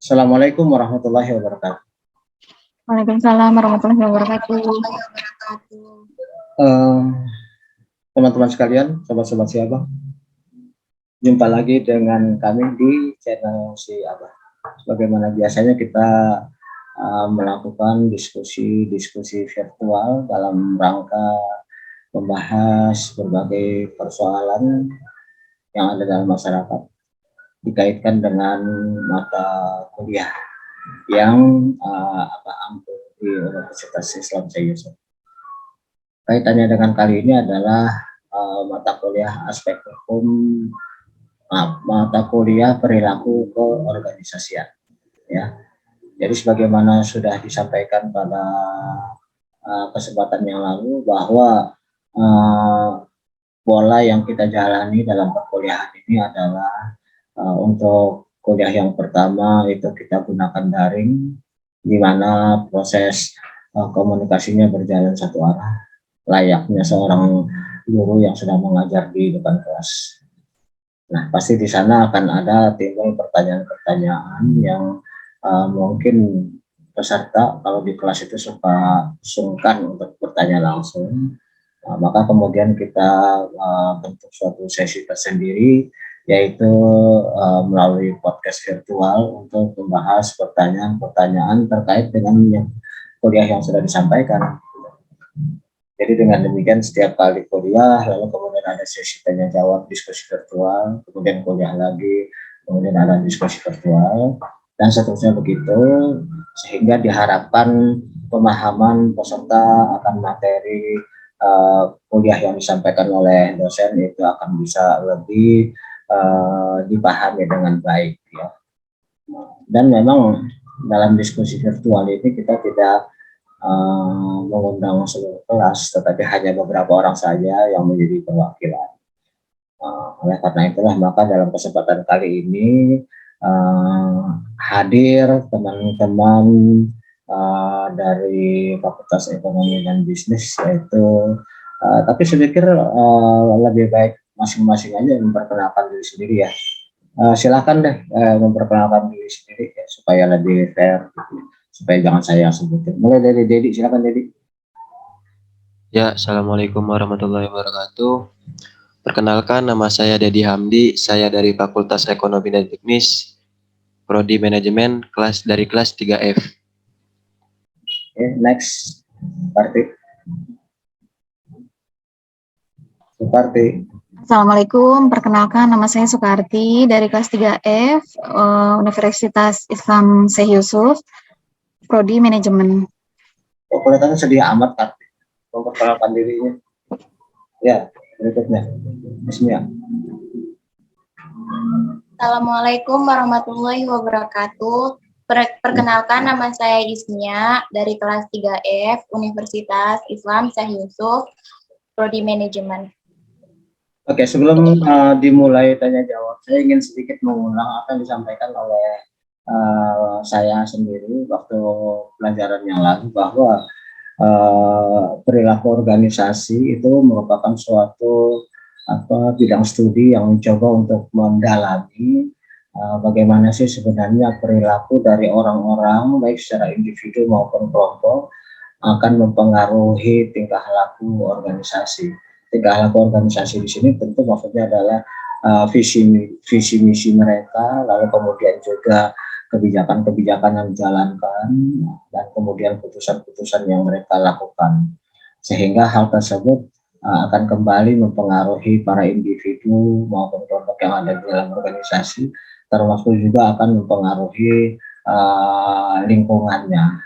Assalamualaikum warahmatullahi wabarakatuh. Waalaikumsalam warahmatullahi wabarakatuh. Teman-teman sekalian, sobat-sobat si Abah, jumpa lagi dengan kami di channel si Abah. Sebagaimana biasanya kita melakukan diskusi virtual dalam rangka membahas berbagai persoalan yang ada dalam masyarakat dikaitkan dengan mata kuliah yang ampuh di Universitas Islam Syekh Yusuf. Kaitannya dengan kali ini adalah mata kuliah aspek hukum, mata kuliah perilaku keorganisasian. Ya, jadi sebagaimana sudah disampaikan pada kesempatan yang lalu bahwa pola yang kita jalani dalam perkuliahan ini adalah untuk kuliah yang pertama itu kita gunakan daring, di mana proses komunikasinya berjalan satu arah, layaknya seorang guru yang sedang mengajar di depan kelas. Nah, pasti di sana akan ada timbul pertanyaan-pertanyaan yang mungkin peserta kalau di kelas itu suka sungkan untuk bertanya langsung. Maka kemudian kita bentuk suatu sesi tersendiri, yaitu melalui podcast virtual untuk membahas pertanyaan-pertanyaan terkait dengan kuliah yang sudah disampaikan. Jadi dengan demikian setiap kali kuliah, lalu kemudian ada sesi tanya jawab, diskusi virtual, kemudian kuliah lagi, kemudian ada diskusi virtual, dan seterusnya begitu, sehingga diharapkan pemahaman peserta akan materi kuliah yang disampaikan oleh dosen itu akan bisa lebih dipahami dengan baik, ya. Dan memang dalam diskusi virtual ini kita tidak mengundang seluruh kelas, tetapi hanya beberapa orang saja yang menjadi perwakilan. Oleh karena itulah maka dalam kesempatan kali ini hadir teman-teman dari Fakultas Ekonomi dan Bisnis, yaitu tapi saya pikir lebih baik masing-masing aja memperkenalkan diri sendiri, ya. Silakan deh memperkenalkan diri sendiri, ya, supaya lebih fair, supaya jangan saya yang sebutin. Mulai dari Dedi, silakan Dedi. Ya, Assalamualaikum warahmatullahi wabarakatuh. Perkenalkan, nama saya Dedi Hamdi, saya dari Fakultas Ekonomi dan Bisnis, Prodi Manajemen, dari kelas 3F. Next, Sukarti. Assalamualaikum, perkenalkan nama saya Sukarti dari kelas 3F Universitas Islam Syekh Yusuf, Prodi Manajemen. Kelihatannya sedih amat, Karti, memperkenalkan dirinya. Ya, berikutnya, Bismillah. Assalamualaikum warahmatullahi wabarakatuh. Perkenalkan, nama saya Ismia dari kelas 3F Universitas Islam Syekh Yusuf, Prodi Manajemen. Oke, sebelum dimulai tanya jawab, saya ingin sedikit mengulang apa yang disampaikan oleh saya sendiri waktu pelajaran yang lalu, bahwa perilaku organisasi itu merupakan suatu bidang studi yang mencoba untuk mendalami bagaimana sih sebenarnya perilaku dari orang-orang baik secara individu maupun kelompok akan mempengaruhi tingkah laku organisasi. Tingkah laku organisasi di sini tentu maksudnya adalah visi misi mereka, lalu kemudian juga kebijakan-kebijakan yang dijalankan, dan kemudian putusan-putusan yang mereka lakukan, sehingga hal tersebut akan kembali mempengaruhi para individu maupun kelompok yang ada di dalam organisasi, termasuk juga akan mempengaruhi lingkungannya,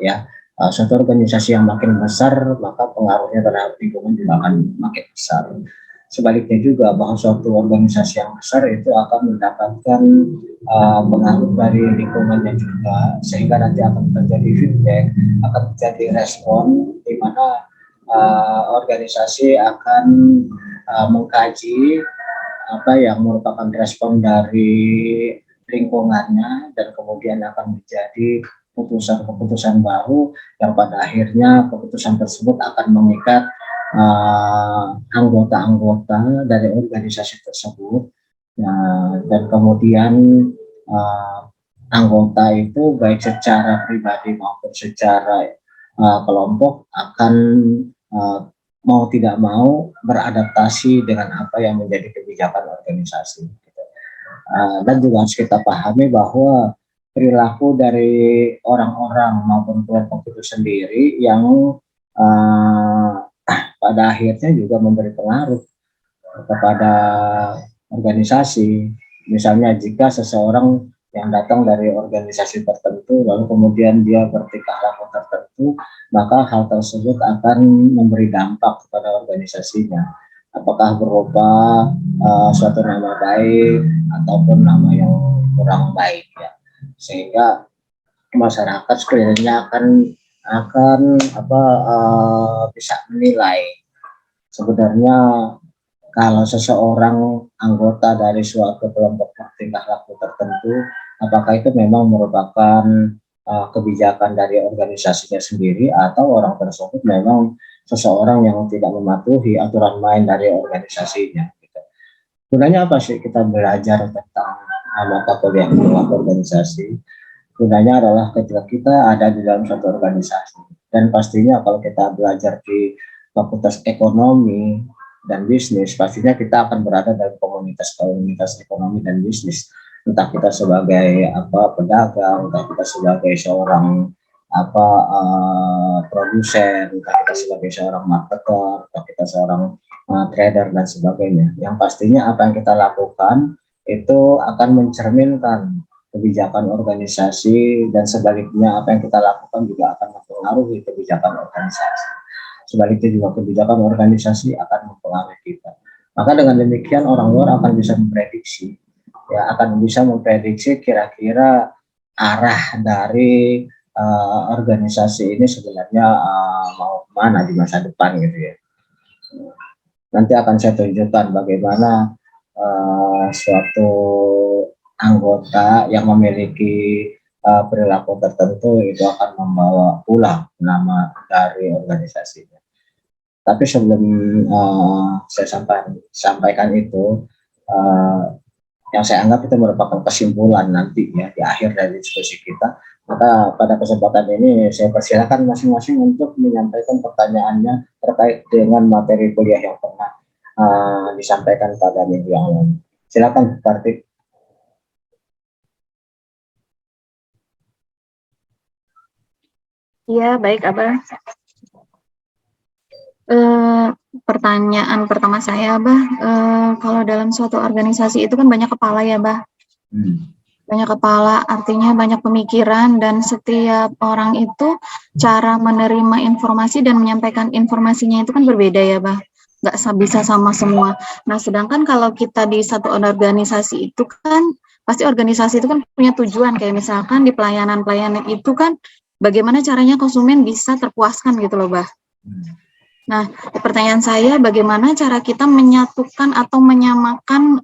ya. Suatu organisasi yang makin besar, maka pengaruhnya terhadap lingkungan juga akan makin besar. Sebaliknya juga, bahwa suatu organisasi yang besar itu akan mendapatkan pengaruh dari lingkungannya juga, sehingga nanti akan terjadi feedback, akan terjadi respon, di mana organisasi akan mengkaji apa yang merupakan respon dari lingkungannya, dan kemudian akan menjadi keputusan-keputusan baru yang pada akhirnya keputusan tersebut akan mengikat anggota-anggota dari organisasi tersebut, dan kemudian anggota itu baik secara pribadi maupun secara kelompok akan mau tidak mau beradaptasi dengan apa yang menjadi kebijakan organisasi. Dan juga harus kita pahami bahwa perilaku dari orang-orang maupun kelompok itu sendiri yang pada akhirnya juga memberi pengaruh kepada organisasi. Misalnya jika seseorang yang datang dari organisasi tertentu lalu kemudian dia bertingkah laku tertentu, maka hal tersebut akan memberi dampak kepada organisasinya, apakah berupa suatu nama baik ataupun nama yang kurang baik ya, sehingga masyarakat sekelilingnya akan bisa menilai sebenarnya kalau seseorang anggota dari suatu kelompok tingkah laku tertentu, apakah itu memang merupakan kebijakan dari organisasinya sendiri atau orang tersebut memang seseorang yang tidak mematuhi aturan main dari organisasinya. Gitu. Gunanya apa sih kita belajar tentang mata kuliah organisasi? Gunanya adalah ketika kita ada di dalam suatu organisasi, dan pastinya kalau kita belajar di Fakultas Ekonomi dan Bisnis, pastinya kita akan berada dalam komunitas ekonomi dan bisnis. Entah kita sebagai pedagang, entah kita sebagai seorang produsen, entah kita sebagai seorang marketer, entah kita seorang trader dan sebagainya. Yang pastinya apa yang kita lakukan itu akan mencerminkan kebijakan organisasi, dan sebaliknya apa yang kita lakukan juga akan mempengaruhi kebijakan organisasi. Sebaliknya juga kebijakan organisasi akan mempengaruhi kita. Maka dengan demikian orang luar akan bisa memprediksi, kira-kira arah dari organisasi ini sebenarnya mau kemana di masa depan gitu ya. Nanti akan saya tunjukkan bagaimana suatu anggota yang memiliki perilaku tertentu itu akan membawa pulang nama dari organisasinya. Tapi sebelum saya sampaikan itu, yang saya anggap itu merupakan kesimpulan nanti ya di akhir dari diskusi kita. Maka pada kesempatan ini saya persilakan masing-masing untuk menyampaikan pertanyaannya terkait dengan materi kuliah yang pernah disampaikan pada minggu yang lalu. Silakan, Kartik. Iya, baik, Abah. Pertanyaan pertama saya, Abah, kalau dalam suatu organisasi itu kan banyak kepala ya, Abah. Banyak kepala, artinya banyak pemikiran, dan setiap orang itu cara menerima informasi dan menyampaikan informasinya itu kan berbeda ya, Abah. Nggak bisa sama semua. Nah, sedangkan kalau kita di satu organisasi itu kan, pasti organisasi itu kan punya tujuan, kayak misalkan di pelayanan-pelayanan itu kan, bagaimana caranya konsumen bisa terpuaskan gitu loh, Bah. Nah, pertanyaan saya, bagaimana cara kita menyatukan atau menyamakan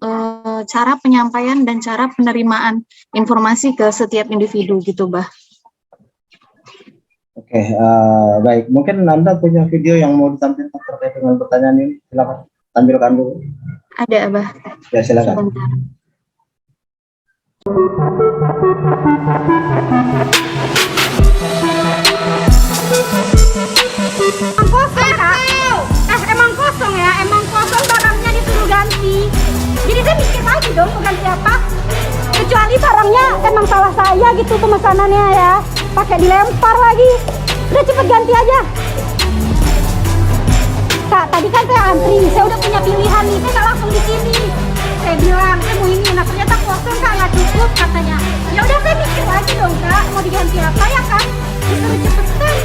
cara penyampaian dan cara penerimaan informasi ke setiap individu gitu, Bah. Oke, baik. Mungkin Anda punya video yang mau ditampilkan terkait dengan pertanyaan ini. Silakan tampilkan dulu. Ada, Abah. Ya, silakan. Sebentar. Kosong, Kak. Emang kosong ya, emang kosong, barangnya disuruh ganti. Jadi saya mikir lagi dong mau ganti apa. Kecuali barangnya emang salah saya gitu pemesanannya ya. Pakai dilempar lagi. Udah cepet ganti aja. Kak, tadi kan saya antri, saya udah punya pilihan nih, saya nggak langsung di sini. Saya bilang, saya mau ini, nah ternyata kosong Kak, nggak cukup katanya. Ya udah saya mikir lagi dong Kak, mau diganti apa ya Kak? Disuruh cepetan.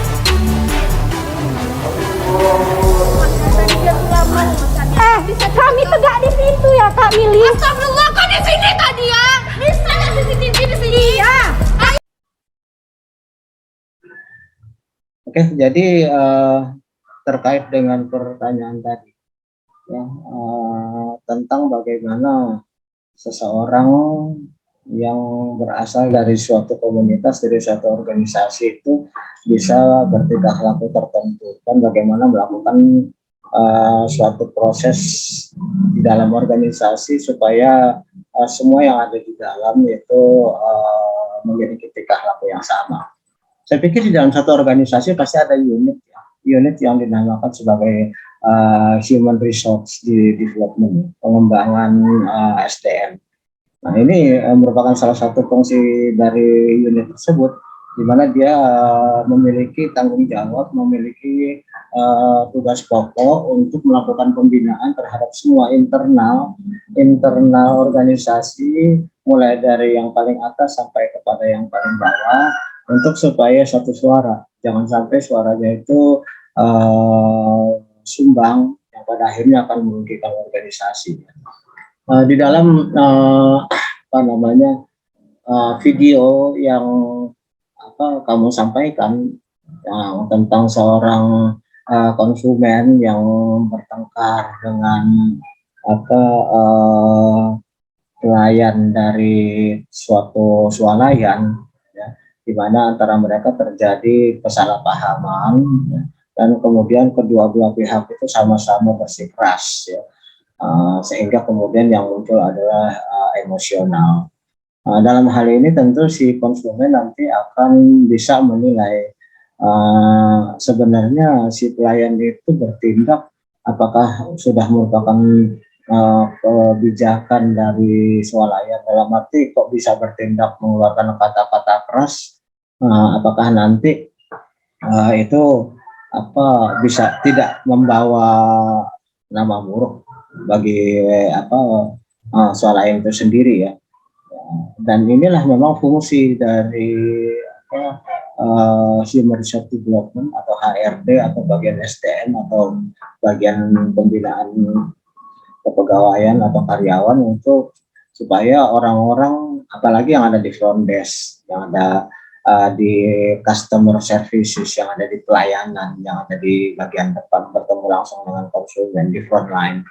Kami tegak di pintu ya Kak Mili. Astagfirullah, kok di sini tadi ya? Bisa nggak CCTV di sini? Iya. Oke, jadi terkait dengan pertanyaan tadi, ya, tentang bagaimana seseorang yang berasal dari suatu komunitas, dari suatu organisasi itu bisa bertingkah laku tertentu, dan bagaimana melakukan suatu proses di dalam organisasi supaya semua yang ada di dalam itu memiliki tingkah laku yang sama. Saya pikir di dalam satu organisasi pasti ada unit ya, unit yang dinamakan sebagai Human Resource Development, pengembangan SDM. Nah, ini merupakan salah satu fungsi dari unit tersebut, di mana dia memiliki tanggung jawab, memiliki tugas pokok untuk melakukan pembinaan terhadap semua internal organisasi, mulai dari yang paling atas sampai kepada yang paling bawah, untuk supaya satu suara, jangan sampai suaranya itu sumbang yang pada akhirnya akan merugikan organisasi. Di dalam video yang kamu sampaikan tentang seorang konsumen yang bertengkar dengan pelayan dari suatu swalayan, ya, di mana antara mereka terjadi kesalahpahaman, ya, dan kemudian kedua belah pihak itu sama-sama bersikeras, ya, sehingga kemudian yang muncul adalah emosional. Dalam hal ini tentu si konsumen nanti akan bisa menilai sebenarnya si pelayan itu bertindak apakah sudah merupakan kebijakan dari swalayan, dalam arti kok bisa bertindak mengeluarkan kata-kata keras, apakah nanti itu bisa tidak membawa nama buruk bagi swalayan itu sendiri, ya. Dan inilah memang fungsi dari Human Resource Development atau HRD atau bagian SDM atau bagian pembinaan kepegawaian atau karyawan, untuk supaya orang-orang apalagi yang ada di front desk, yang ada di customer services, yang ada di pelayanan, yang ada di bagian depan bertemu langsung dengan konsumen di front line,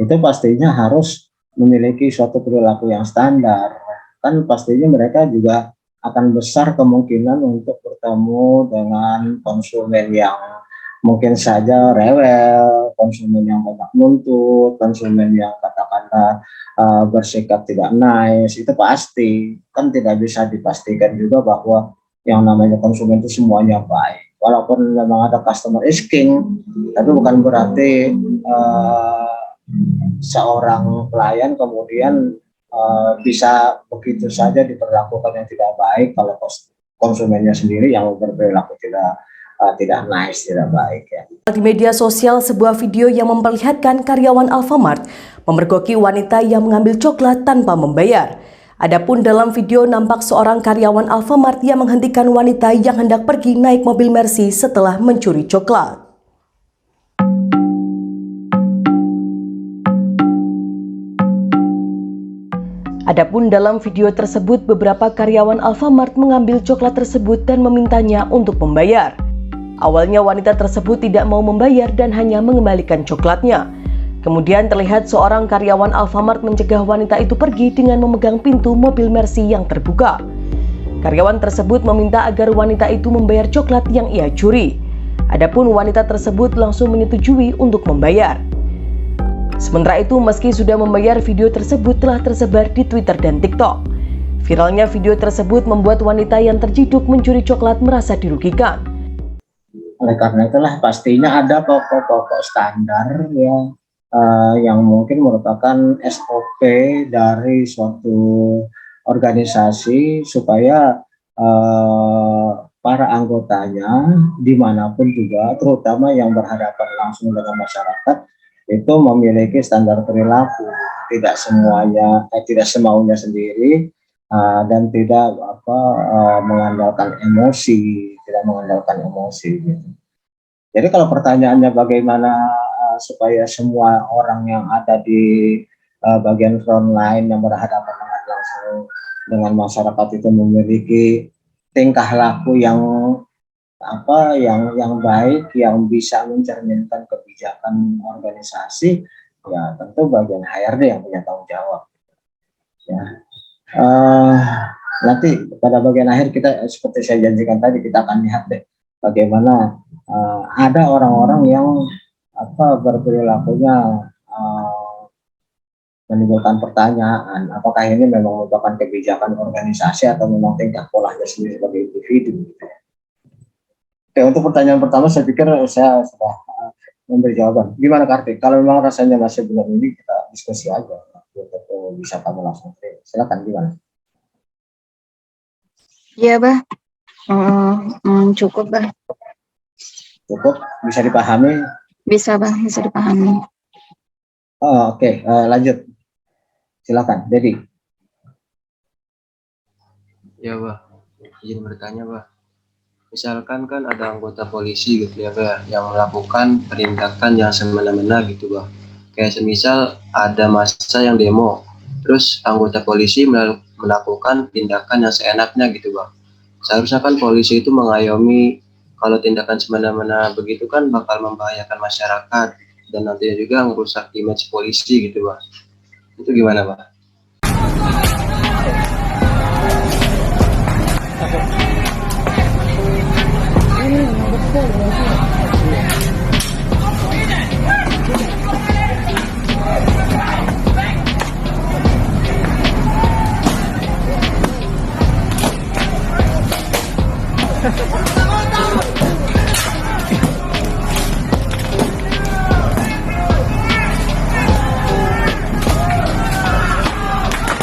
itu pastinya harus memiliki suatu perilaku yang standar. Kan pastinya mereka juga akan besar kemungkinan untuk bertemu dengan konsumen yang mungkin saja rewel, konsumen yang banyak nuntut, konsumen yang katakanlah bersikap tidak nice. Itu pasti, kan tidak bisa dipastikan juga bahwa yang namanya konsumen itu semuanya baik. Walaupun memang ada customer is king, tapi bukan berarti seorang pelayan kemudian bisa begitu saja diperlakukan yang tidak baik kalau konsumennya sendiri yang berperilaku tidak nice, tidak baik, ya. Di media sosial, sebuah video yang memperlihatkan karyawan Alfamart memergoki wanita yang mengambil coklat tanpa membayar. Adapun dalam video nampak seorang karyawan Alfamart yang menghentikan wanita yang hendak pergi naik mobil Mercy setelah mencuri coklat. Adapun dalam video tersebut, beberapa karyawan Alfamart mengambil coklat tersebut dan memintanya untuk membayar. Awalnya wanita tersebut tidak mau membayar dan hanya mengembalikan coklatnya. Kemudian terlihat seorang karyawan Alfamart mencegah wanita itu pergi dengan memegang pintu mobil Mercy yang terbuka. Karyawan tersebut meminta agar wanita itu membayar coklat yang ia curi. Adapun wanita tersebut langsung menyetujui untuk membayar. Sementara itu, meski sudah membayar, video tersebut telah tersebar di Twitter dan TikTok. Viralnya video tersebut membuat wanita yang terciduk mencuri coklat merasa dirugikan. Oleh karena itulah pastinya ada pokok-pokok standar yang mungkin merupakan SOP dari suatu organisasi supaya para anggotanya dimanapun juga, terutama yang berhadapan langsung dengan masyarakat, itu memiliki standar perilaku, tidak semuanya, tidak semaunya sendiri, dan tidak mengandalkan emosi, gitu. Jadi kalau pertanyaannya bagaimana supaya semua orang yang ada di bagian front line yang berhadapan langsung dengan masyarakat itu memiliki tingkah laku yang baik, yang bisa mencerminkan kebijakan organisasi, ya tentu bagian HRD yang punya tanggung jawab. Ya. Nanti pada bagian akhir kita, seperti saya janjikan tadi, kita akan lihat deh bagaimana ada orang-orang yang berperilakunya menimbulkan pertanyaan, apakah ini memang merupakan kebijakan organisasi atau memang tingkah polanya sendiri sebagai individu. Oke, untuk pertanyaan pertama saya pikir saya sudah memberi jawaban. Gimana Kartik? Kalau memang rasanya masih belum ini, kita diskusi aja untuk bisa kamu langsung terima. Silakan, gimana? Iya, Bah. Cukup, Bah. Cukup, bisa dipahami? Bisa, Bah, bisa dipahami. Oke, lanjut. Silakan, Dedi. Ya, Bah. Izin bertanya, Bah. Misalkan kan ada anggota polisi gitu ya, Bah, yang melakukan penindakan yang semena-mena gitu, Bah. Kayak semisal ada massa yang demo, terus anggota polisi melakukan tindakan yang seenaknya gitu, Bah. Seharusnya kan polisi itu mengayomi. Kalau tindakan semena-mena begitu kan bakal membahayakan masyarakat dan nantinya juga merusak image polisi gitu, Bah. Itu gimana, Bah?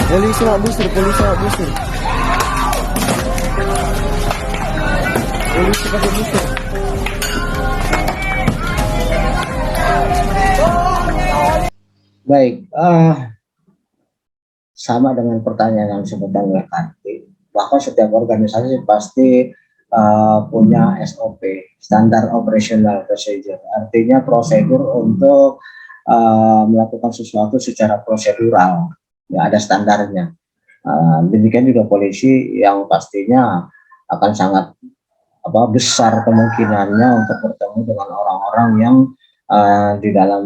Polisi nak busur, polisi nak busur. Polisi pakai busur. Baik, sama dengan pertanyaan yang disebutkan oleh Kartik, bahwa setiap organisasi pasti punya SOP, standar operational procedure, artinya prosedur untuk melakukan sesuatu secara prosedural, ya ada standarnya. Demikian juga polisi yang pastinya akan sangat besar kemungkinannya untuk bertemu dengan orang-orang yang di dalam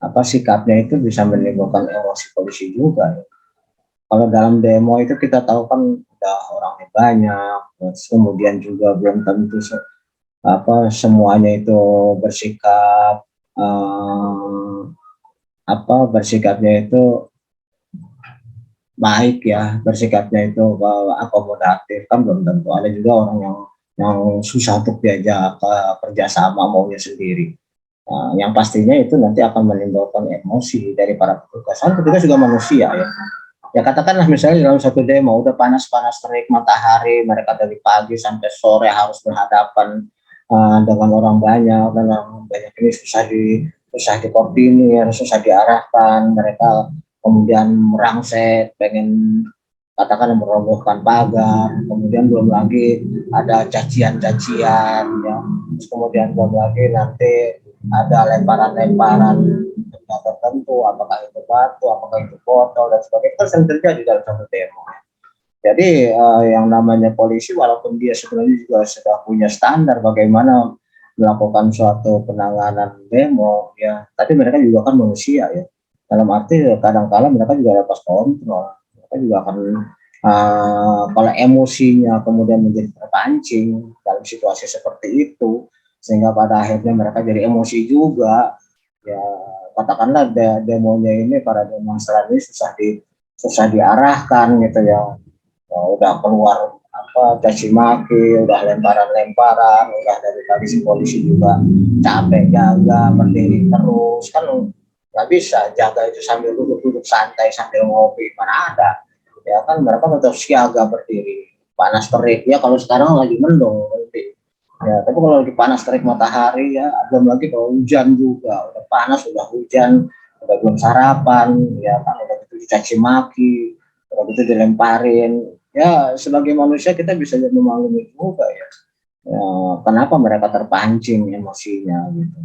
sikapnya itu bisa menimbulkan emosi polisi juga. Ya. Kalau dalam demo itu kita tahu kan udah orangnya banyak, kemudian juga belum tentu semuanya itu bersikap bersikapnya itu baik ya, bersikapnya itu akomodatif, kan belum tentu. Ada juga orang yang susah untuk diajak kerjasama maunya sendiri. Yang pastinya itu nanti akan menimbulkan emosi dari para petugas. Kan petugas juga manusia ya. Ya katakanlah misalnya dalam satu demo udah panas-panas terik matahari, mereka dari pagi sampai sore harus berhadapan dengan orang banyak, dan orang banyak ini susah dikoordinir, susah diarahkan, mereka kemudian merangsek, pengen katakan merobohkan pagar, kemudian belum lagi ada cacian-cacian, ya. Terus kemudian belum lagi nanti ada lemparan-lemparan benda tertentu, apakah itu batu, apakah itu botol dan sebagainya, itu sering terjadi dalam satu demo. Jadi yang namanya polisi walaupun dia sebenarnya juga sudah punya standar bagaimana melakukan suatu penanganan demo, ya, tapi mereka juga kan manusia ya. Dalam arti kadang-kala mereka juga lepas kontrol, mereka juga akan kalau emosinya kemudian menjadi terpancing dalam situasi seperti itu, sehingga pada akhirnya mereka jadi emosi juga, ya katakanlah demonya ini, para demonstran ini susah diarahkan gitu ya, udah keluar caci maki, udah lemparan-lemparan, udah dari tadi si polisi juga capek jaga berdiri terus, kan nggak bisa jaga itu sambil duduk-duduk santai sambil ngopi, mana ada, ya kan mereka tetap siaga berdiri, panas terik ya, kalau sekarang lagi mendung berarti. Ya, tapi kalau lagi panas terik matahari ya, belum lagi kalau hujan juga, udah panas, udah hujan, udah belum sarapan, ya kan udah gitu dicaci maki, udah gitu dilemparin. Ya, sebagai manusia kita bisa memaklumi juga ya. Ya, kenapa mereka terpancing emosinya gitu.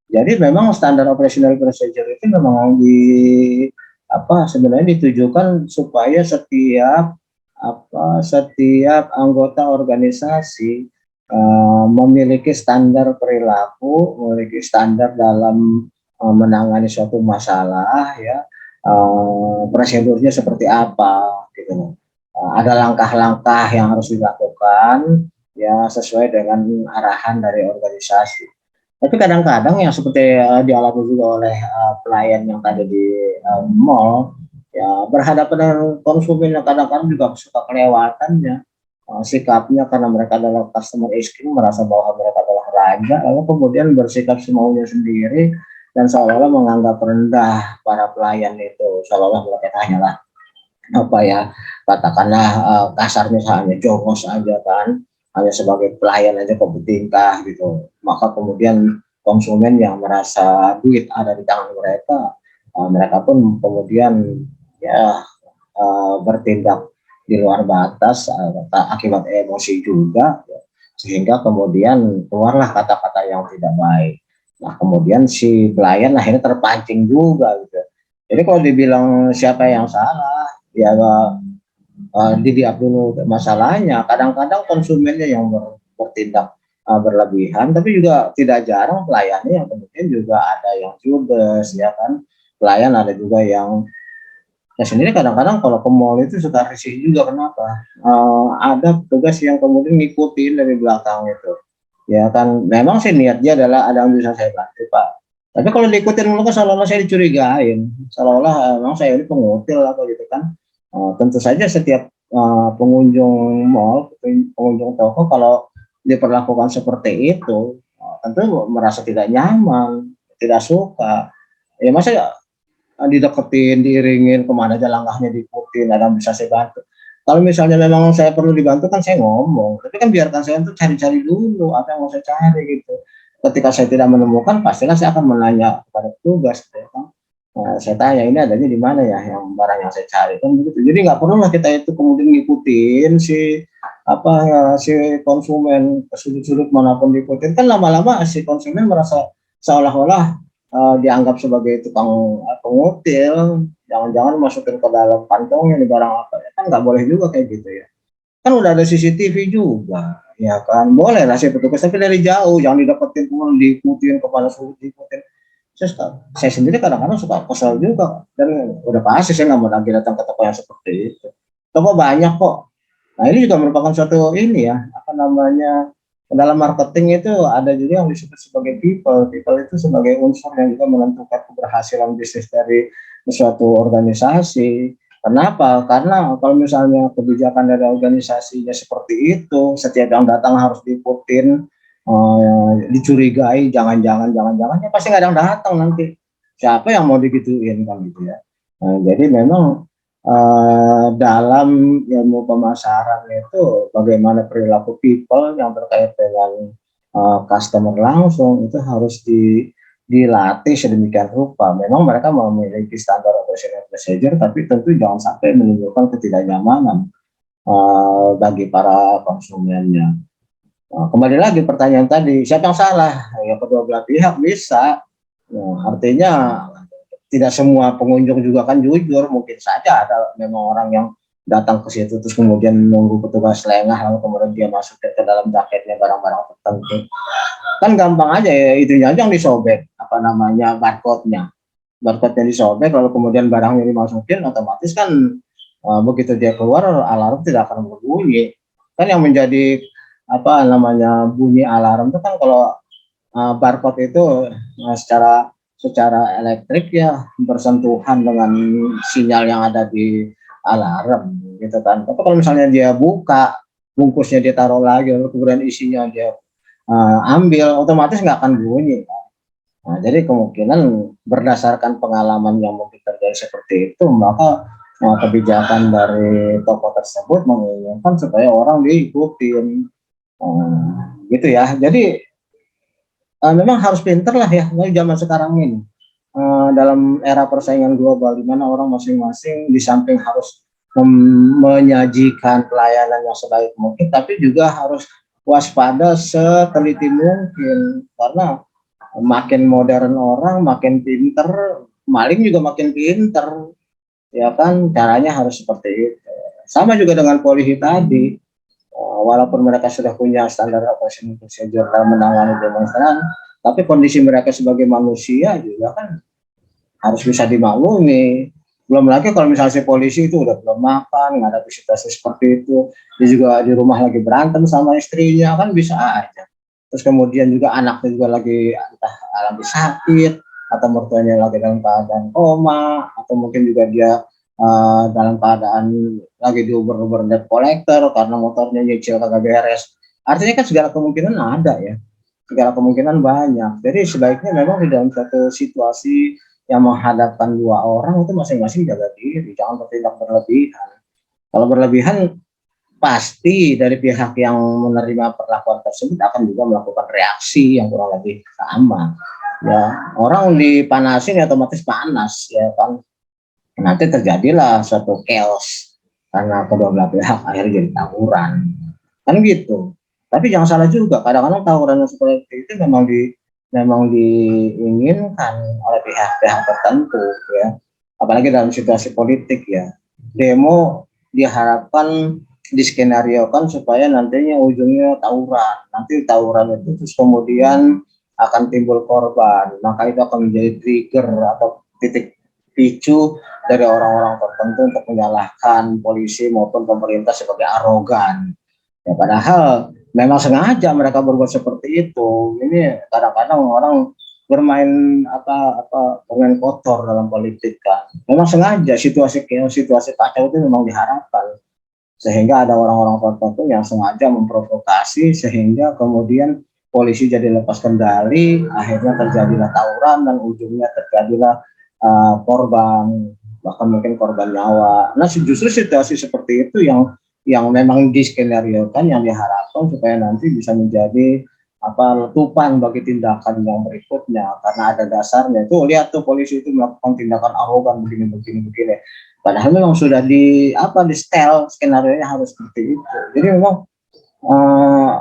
Jadi memang standar operational procedure itu memang sebenarnya ditujukan supaya setiap anggota organisasi memiliki standar perilaku, memiliki standar dalam menangani suatu masalah, ya, prosedurnya seperti apa, gitu. Ada langkah-langkah yang harus dilakukan, ya, sesuai dengan arahan dari organisasi. Tapi kadang-kadang yang seperti dialami juga oleh pelayan yang tadi di mall, ya berhadapan dengan konsumen yang kadang-kadang juga suka kelewatan ya sikapnya, karena mereka adalah customer exclusive, merasa bahwa mereka adalah raja, lalu kemudian bersikap semaunya sendiri dan seolah-olah menganggap rendah para pelayan itu, seolah-olah mereka hanyalah apa ya, katakanlah kasarnya hanya jongos aja kan, hanya sebagai pelayan aja kok bertingkah gitu. Maka kemudian konsumen yang merasa duit ada di tangan mereka, mereka pun kemudian ya bertindak di luar batas akibat emosi juga ya. Sehingga kemudian keluarlah kata-kata yang tidak baik. Nah kemudian si pelayan akhirnya terpancing juga gitu. Jadi kalau dibilang siapa yang salah, ya dilihat dulu masalahnya. Kadang-kadang konsumennya yang bertindak berlebihan, tapi juga tidak jarang pelayannya yang kemudian juga ada yang judes ya kan. Pelayan ada juga yang sendiri kadang-kadang kalau ke mall itu suka risih juga. Kenapa? Ada petugas yang kemudian ngikutin dari belakang itu. Ya kan, memang sih niat dia adalah ada yang bisa saya bantu Pak. Tapi kalau diikutin mulu kan seolah-olah saya dicurigain, seolah-olah memang saya ini pengutil atau gitu kan. Tentu saja setiap pengunjung mall, pengunjung toko kalau diperlakukan seperti itu, tentu merasa tidak nyaman, tidak suka. Ya masa dideketin, diiringin kemana aja langkahnya, diikutin, ada yang bisa saya bantu. Kalau misalnya memang saya perlu dibantu kan saya ngomong, tapi kan biarkan saya untuk cari-cari dulu apa yang mau saya cari gitu. Ketika saya tidak menemukan, pastilah saya akan menanya kepada petugas, ya kan. Saya tanya ini adanya di mana ya yang barang yang saya cari kan begitu. Jadi nggak perlu lah kita itu kemudian ngikutin si konsumen ke sudut-sudut manapun diikutin, kan lama-lama si konsumen merasa seolah-olah dianggap sebagai tukang pengutil, jangan-jangan masukin ke dalam kantongnya di barang apa ya, kan nggak boleh juga kayak gitu ya. Kan udah ada CCTV juga, ya kan boleh lah si petugas, tapi dari jauh, jangan didapetin pun diikutin kepala suruh diikutin. Saya sendiri kadang-kadang suka kesel juga, dan udah pasti saya nggak mau lagi datang ke toko yang seperti itu. Toko banyak kok. Nah ini juga merupakan suatu ini ya, apa namanya, dalam marketing itu ada juga yang disebut sebagai people. People itu sebagai unsur yang juga menentukan keberhasilan bisnis dari suatu organisasi. Kenapa? Karena kalau misalnya kebijakan dari organisasinya seperti itu, setiap yang datang harus diikutin, dicurigai, jangan-jangan ya pasti nggak ada yang datang nanti. Siapa yang mau digituin kan gitu ya. Nah, jadi memang dalam ilmu pemasaran itu bagaimana perilaku people yang terkait dengan customer langsung itu harus dilatih sedemikian rupa. Memang mereka memiliki standar operational procedure, tapi tentu jangan sampai menimbulkan ketidaknyamanan bagi para konsumennya. Nah, kembali lagi pertanyaan tadi, siapa yang salah? Ya kedua belah pihak bisa. Nah, artinya tidak semua pengunjung juga kan jujur, mungkin saja ada memang orang yang datang ke situ terus kemudian menunggu petugas lengah lalu kemudian dia masukin ke dalam jaketnya barang-barang tertentu. Kan gampang aja ya, itunya aja yang disobek, apa namanya, barcode-nya disobek lalu kemudian barangnya dimasukin, otomatis kan begitu dia keluar alarm tidak akan berbunyi. Kan yang menjadi apa namanya bunyi alarm itu kan kalau barcode itu secara elektrik ya bersentuhan dengan sinyal yang ada di alarm gitu kan. Tapi kalau misalnya dia buka bungkusnya, dia taruh lagi lalu kemudian isinya dia ambil, otomatis nggak akan bunyi kan. Nah, jadi kemungkinan berdasarkan pengalaman yang mungkin terjadi seperti itu, maka kebijakan dari toko tersebut menginginkan supaya orang diikutin. Gitu ya. Jadi memang harus pinter lah ya dari zaman sekarang ini, dalam era persaingan global di mana orang masing-masing di samping harus menyajikan pelayanan yang sebaik mungkin, tapi juga harus waspada seteliti mungkin, karena makin modern orang makin pinter, maling juga makin pinter ya kan. Caranya harus seperti itu. Sama juga dengan polisi tadi. Walaupun mereka sudah punya standar operational procedure dalam menangani demonstran, tapi kondisi mereka sebagai manusia juga kan harus bisa dimaklumi. Belum lagi kalau misalnya si polisi itu udah belum makan, nggak ada visitasi seperti itu, dia juga di rumah lagi berantem sama istrinya, kan bisa aja. terus kemudian juga anaknya juga lagi entah lagi sakit, atau mertuanya lagi dalam keadaan koma, atau mungkin juga dia dalam keadaan lagi diuber-uber debt collector karena motornya nyicil kagak beres. Artinya kan segala kemungkinan ada ya, segala kemungkinan banyak. Jadi sebaiknya memang di dalam satu situasi yang menghadapkan dua orang itu masing-masing jaga diri, jangan bertindak berlebihan. Kalau berlebihan pasti dari pihak yang menerima perlakuan tersebut akan juga melakukan reaksi yang kurang lebih sama. Ya, orang dipanasin ya otomatis panas ya kan. Nanti terjadilah suatu chaos karena kedua belah pihak akhirnya jadi tawuran kan gitu. Tapi jangan salah juga, kadang-kadang tawuran yang seperti itu memang diinginkan oleh pihak-pihak tertentu ya, apalagi dalam situasi politik ya. Demo diharapkan diskenariokan supaya nantinya ujungnya tawuran, nanti tawuran itu terus kemudian akan timbul korban, maka itu akan menjadi trigger atau titik picu dari orang-orang tertentu untuk menyalahkan polisi maupun pemerintah sebagai arogan. Ya, padahal memang sengaja mereka berbuat seperti itu. Ini kadang-kadang orang bermain bermain kotor dalam politik kan. Memang sengaja situasi kacau itu memang diharapkan. Sehingga ada orang-orang tertentu yang sengaja memprovokasi sehingga kemudian polisi jadi lepas kendali, akhirnya terjadilah tawuran dan ujungnya terjadilah korban, bahkan mungkin korban nyawa. Nah, justru situasi seperti itu yang memang diskenariokan, yang diharapkan supaya nanti bisa menjadi letupan bagi tindakan yang berikutnya, karena ada dasarnya. Tuh lihat tuh polisi itu melakukan tindakan arogan begini. Padahal memang sudah di setel skenario-nya harus seperti itu. Jadi memang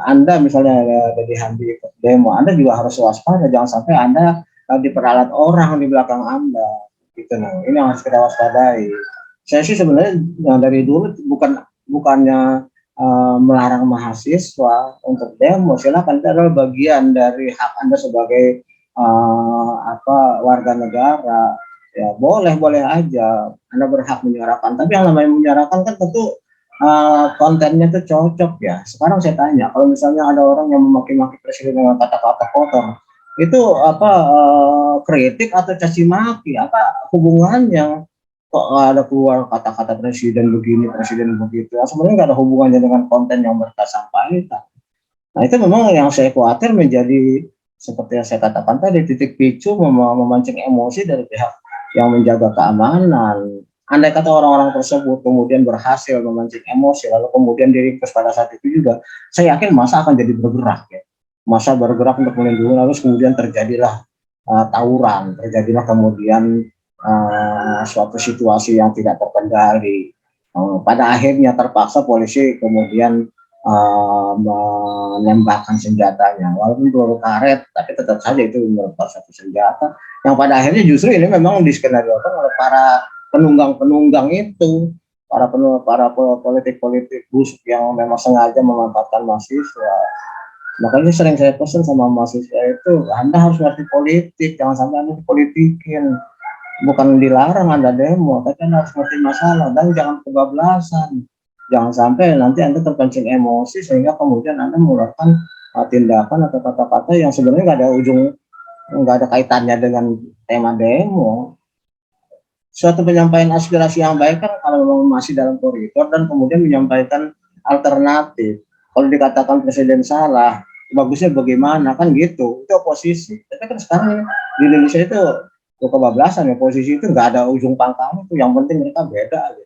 Anda misalnya ada di Hamdi demo, Anda juga harus waspada, jangan sampai Anda diperalat orang di belakang Anda gitu. Nah, ini yang harus kita waspadai. Saya sih sebenarnya dari dulu bukannya melarang mahasiswa untuk demo, silakan, itu adalah bagian dari hak Anda sebagai warga negara. Ya boleh aja Anda berhak menyuarakan, tapi yang namanya menyuarakan kan tentu kontennya itu cocok ya. Sekarang saya tanya, kalau misalnya ada orang yang memaki-maki presiden dengan kata-kata kotor, itu kritik atau caci maki, apa hubungannya? Kok ada keluar kata-kata presiden begini, presiden begitu? Sebenarnya nggak ada hubungannya dengan konten yang mereka sampaikan. Nah, itu memang yang saya khawatir menjadi seperti yang saya katakan tadi, titik picu memancing emosi dari pihak yang menjaga keamanan. Andai kata orang-orang tersebut kemudian berhasil memancing emosi, lalu kemudian diringkus pada saat itu juga, saya yakin massa akan jadi bergerak ya. Massa bergerak untuk melindungi, lalu kemudian terjadilah tawuran, terjadilah kemudian suatu situasi yang tidak terkendali. Pada akhirnya terpaksa polisi kemudian menembakkan senjatanya, walaupun peluru karet, tapi tetap saja itu merupakan satu senjata yang pada akhirnya justru ini memang diskenariokan oleh para penunggang itu, para politik busuk yang memang sengaja memanfaatkan mahasiswa. Makanya sering saya pesan sama mahasiswa itu, Anda harus ngerti politik, jangan sampai Anda dipolitikin. Bukan dilarang Anda demo, tapi Anda harus ngerti masalah dan jangan kebablasan. Jangan sampai nanti Anda terpancing emosi sehingga kemudian Anda mengeluarkan tindakan atau kata-kata yang sebenarnya nggak ada kaitannya dengan tema demo. Suatu penyampaian aspirasi yang baik kan kalau memang masih dalam koridor dan kemudian menyampaikan alternatif. Kalau dikatakan presiden salah, bagusnya bagaimana kan gitu, itu oposisi. Tapi kan sekarang di Indonesia itu kebablasan ya, posisi itu nggak ada ujung pangkalnya, itu yang penting mereka beda aja.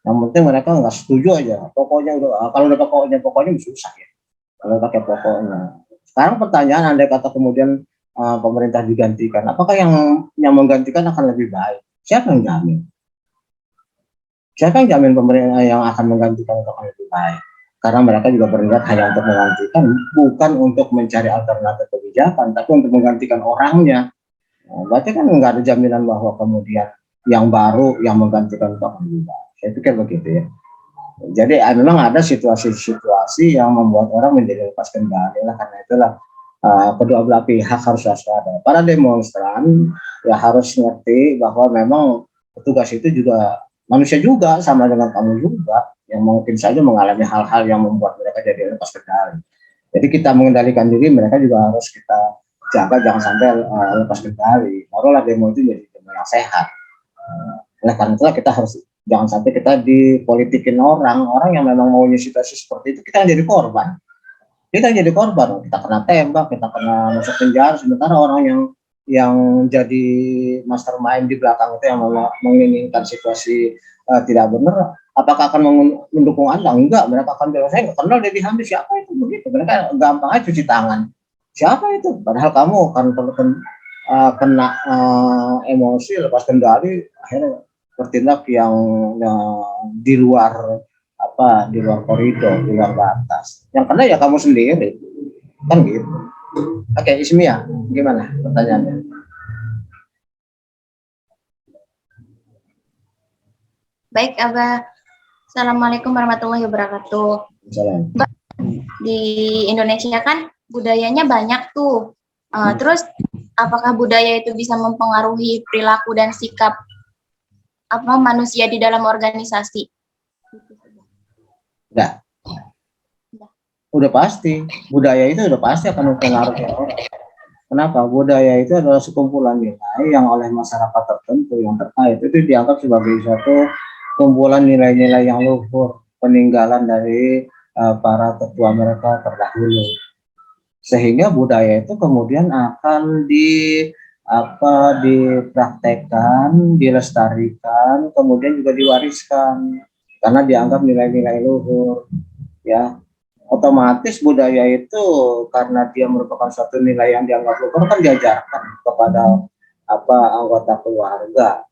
Yang penting mereka nggak setuju aja. Pokoknya kalau udah pokoknya susah ya. Kalau pakai pokoknya. Sekarang pertanyaan, andai kata kemudian pemerintah digantikan, apakah yang menggantikan akan lebih baik? Siapa yang jamin? Siapa yang jamin pemerintah yang akan menggantikan itu akan lebih baik? Karena mereka juga berniat hanya untuk menggantikan, bukan untuk mencari alternatif kebijakan, tapi untuk menggantikan orangnya. Nah, berarti kan nggak ada jaminan bahwa kemudian yang baru yang menggantikan itu akan lebih baik. Saya pikir begitu ya. Jadi memang ada situasi-situasi yang membuat orang menjadi lepas kendali lah, karena itulah kedua belah pihak harus waspada. Para demonstran ya harus ngerti bahwa memang petugas itu juga manusia juga, sama dengan kamu juga, yang mungkin saja mengalami hal-hal yang membuat mereka jadi lepas kendali. Jadi kita mengendalikan diri, mereka juga harus kita jaga jangan sampai lepas kendali. Barulah demo itu jadi demo yang sehat. Oleh karena itu kita harus jangan sampai kita dipolitikin orang yang memang maunya situasi seperti itu, kita jadi korban. Kita jadi korban, kita kena tembak, kita kena masuk penjara, sementara orang yang jadi mastermind di belakang itu yang menginginkan situasi tidak benar, apakah akan mendukung Anda? Enggak, mereka akan bilang, saya nggak kenal Deddy Hamdi, siapa itu? Begitu, mereka gampang aja cuci tangan. Siapa itu? Padahal kamu kan kena emosi, lepas kendali, akhirnya bertindak yang di luar koridor, di luar batas. Yang kena ya kamu sendiri, kan gitu. Oke, Ismia, gimana pertanyaannya? Baik, Abah. Assalamualaikum warahmatullahi wabarakatuh. Salam. Di Indonesia kan budayanya banyak tuh. Terus apakah budaya itu bisa mempengaruhi perilaku dan sikap manusia di dalam organisasi? Enggak. Udah pasti. Budaya itu udah pasti akan mempengaruhi orang. Kenapa? Budaya itu adalah sekumpulan nilai yang oleh masyarakat tertentu yang terkait itu dianggap sebagai suatu kumpulan nilai-nilai yang luhur, peninggalan dari para tetua mereka terdahulu. Sehingga budaya itu kemudian akan dipraktekkan, dilestarikan, kemudian juga diwariskan karena dianggap nilai-nilai luhur, ya. Otomatis budaya itu karena dia merupakan suatu nilai yang dianggap luhur kan diajarkan kepada anggota keluarga.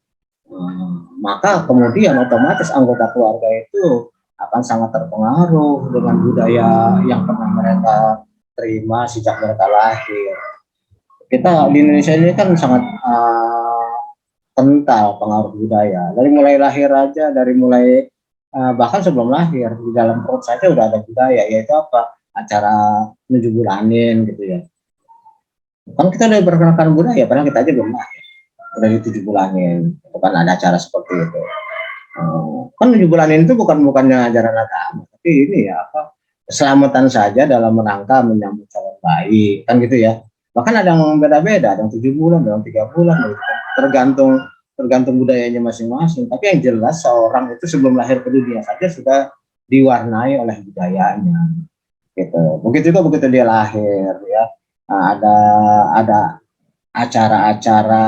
Maka kemudian otomatis anggota keluarga itu akan sangat terpengaruh dengan budaya yang pernah mereka terima sejak mereka lahir. Kita di Indonesia ini kan sangat kental pengaruh budaya. Dari mulai lahir aja, bahkan sebelum lahir di dalam perut saja udah ada budaya, yaitu acara 7 bulanin gitu ya. Kan kita udah perkenalkan budaya, padahal kita aja belum lahir, udah di 7 bulanin, itu kan ada acara seperti itu. Kan 7 bulanin itu bukannya ajaran agama, tapi ini ya keselamatan saja dalam rangka menyambut calon bayi, kan gitu ya. Bahkan ada yang beda-beda, ada yang 7 bulan, ada yang 3 bulan, gitu. Tergantung budayanya masing-masing. Tapi yang jelas seorang itu sebelum lahir ke dunia saja sudah diwarnai oleh budayanya. Gitu. Begitu juga begitu dia lahir, ya. Nah, ada acara-acara,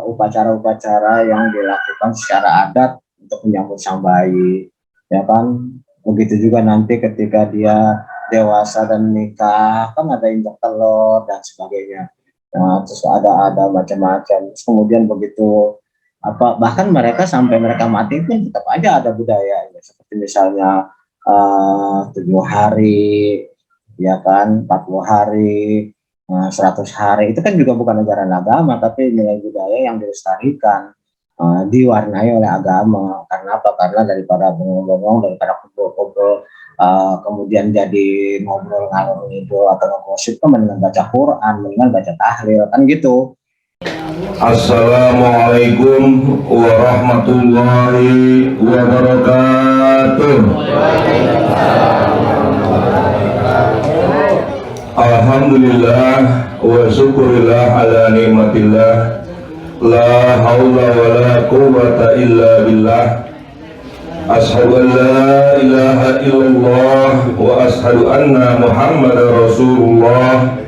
upacara-upacara yang dilakukan secara adat untuk menyambut sang bayi, ya kan. Begitu juga nanti ketika dia dewasa dan nikah, kan ada injak telur dan sebagainya. Nah, terus ada macam-macam. Terus kemudian begitu bahkan mereka sampai mereka mati pun tetap aja ada budaya, ya. Seperti misalnya 7 hari, ya kan, 40 hari, 100 hari, itu kan juga bukan ajaran agama, tapi nilai budaya yang dilestarikan, diwarnai oleh agama. Karena apa? Karena daripada bengong-bengong, daripada kumpul-kumpul, kemudian jadi ngobrol ngalor ngidul atau ngegosip, kan mendingan baca Quran, mendingan baca tahlil, kan gitu. Assalamualaikum warahmatullahi wabarakatuh. Alhamdulillah wa syukurillah ala nikmatillah, la haula wa la quwwata illa billah. Ashhadu an la ilaha illallah wa ashhadu anna Muhammadar Rasulullah.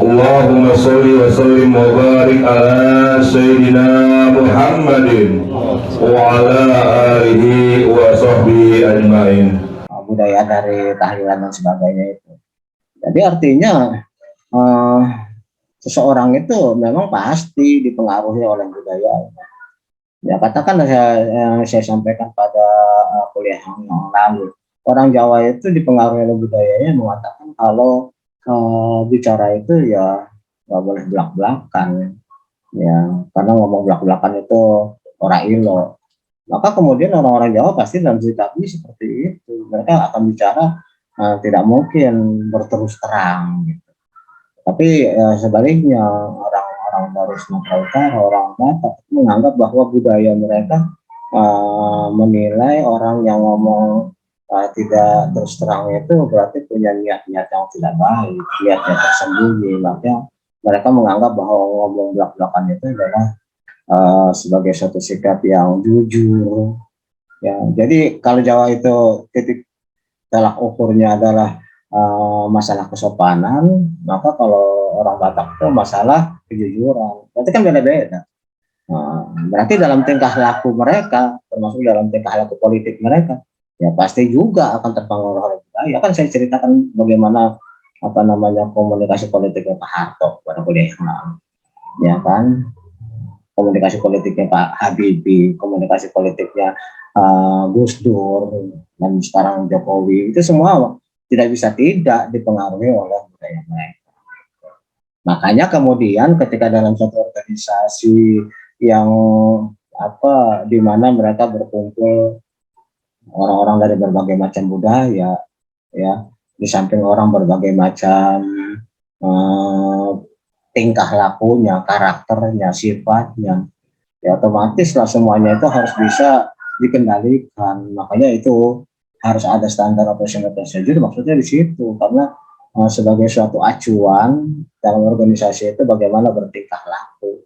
Allahumma sholli wa sallim wa barik ala sayyidina Muhammadin wa ala alihi wa sahbihi ajmain. Budaya dari tahlilan dan sebagainya itu. Jadi artinya seseorang itu memang pasti dipengaruhi oleh budaya. Ya, katakan yang saya sampaikan pada kuliah yang lalu, orang Jawa itu dipengaruhi oleh budayanya, mengatakan kalau bicara itu ya nggak boleh belak-belakan, ya, karena ngomong belak-belakan itu orang ilo. Maka kemudian orang-orang Jawa pasti dalam cerita ini seperti itu, mereka akan bicara tidak mungkin berterus terang, gitu. Tapi sebaliknya orang dari Sumatera Utara, orang Batak menganggap bahwa budaya mereka menilai orang yang ngomong tidak terus terang itu berarti punya niat-niat yang tidak baik, niat yang tersembunyi. Makanya mereka menganggap bahwa ngomong belak-belakan itu adalah sebagai suatu sikap yang jujur. Ya, jadi kalau Jawa itu titik tolak ukurnya adalah masalah kesopanan, maka kalau orang Batak itu masalah kejujuran. Berarti kan beda-beda. Berarti dalam tingkah laku mereka, termasuk dalam tingkah laku politik mereka, ya pasti juga akan terpengaruh oleh budaya. Kan saya ceritakan bagaimana komunikasi politiknya Pak Harto pada kuliah yang lalu, ya kan? Komunikasi politiknya Pak Habibie, komunikasi politiknya Gus Dur, dan sekarang Jokowi, itu semua tidak bisa tidak dipengaruhi oleh budaya mereka. Makanya kemudian ketika dalam satu organisasi yang di mana mereka berkumpul orang-orang dari berbagai macam budaya, ya, di samping orang berbagai macam tingkah lakunya, karakternya, sifatnya, ya otomatis lah semuanya itu harus bisa dikendalikan. Makanya itu harus ada standar operasional procedure, maksudnya di situ, karena sebagai suatu acuan dalam organisasi itu bagaimana bertingkah laku,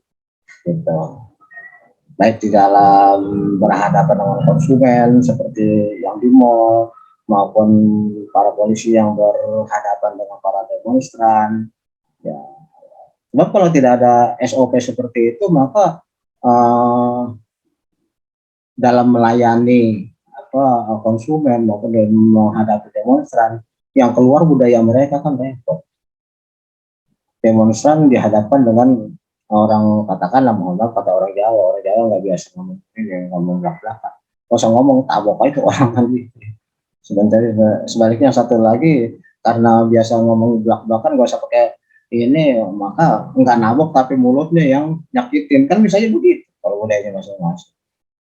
gitu. Baik di dalam berhadapan dengan konsumen seperti yang di mall, maupun para polisi yang berhadapan dengan para demonstran. Ya, sebab kalau tidak ada SOP seperti itu, maka dalam melayani konsumen maupun menghadapi demonstran yang keluar budaya mereka kan repot. Demonstran dihadapkan dengan orang, katakanlah mohon maaf kata orang Jawa nggak biasa ngomong belak-belakan. Kalau usah ngomong tabok itu orang kan gitu. Sebaliknya satu lagi, karena biasa ngomong belak-belakan nggak usah pakai ini, maka nggak nabok tapi mulutnya yang nyakitin, kan misalnya begitu kalau budayanya masing-masing.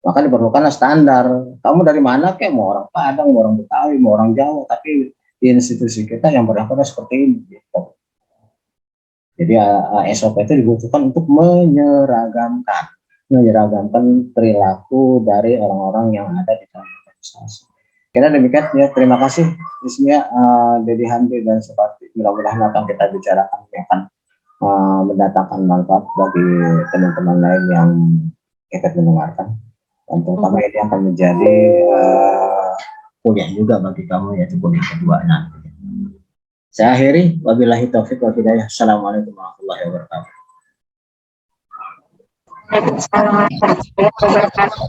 Maka diperlukanlah standar. Kamu dari mana, kayak mau orang Padang, mau orang Betawi, mau orang Jawa, tapi di institusi kita yang berlaku seperti ini, gitu. Jadi SOP itu dibutuhkan untuk menyeragamkan perilaku dari orang-orang yang ada di dalam organisasi. Kira demikian ya, terima kasih Ismia, Dedi Hamdi, dan seperti mudah-mudahan apa yang kita bicarakan akan mendatangkan manfaat bagi teman-teman lain yang ikut mendengarkan. Dan terutama ini akan menjadi kuliah juga bagi kamu, yaitu kuliah kedua nanti. Saya akhiri, wabillahi taufiq wal hidayah. Assalamualaikum warahmatullahi wabarakatuh. Waalaikumsalam warahmatullahi wabarakatuh.